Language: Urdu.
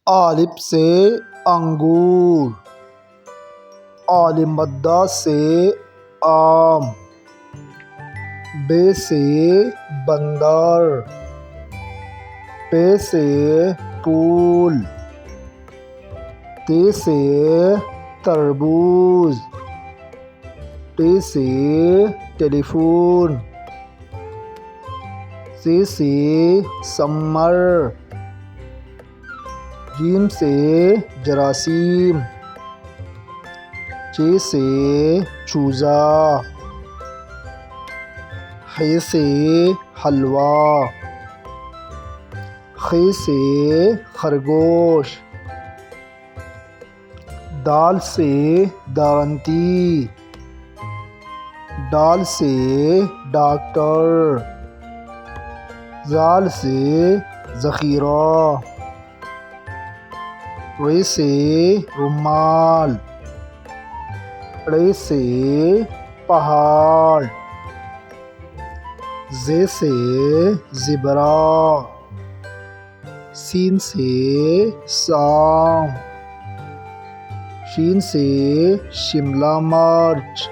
الف سے انگور، مدہ سے آم، بے سے بندر، پے سے پھول، تے سے تربوز، ٹے سے ٹیلی فون، سے سمر، جیم سے جراثیم، چے سے چوزا، حے سے حلوہ، خے سے خرگوش، دال سے دارنتی، ڈال سے ڈاکٹر، ذال سے ذخیرہ، رے سے رومال، ڑے سے پہاڑ، زے سے زبرہ، سین سے سام، شین سے شملہ مرچ،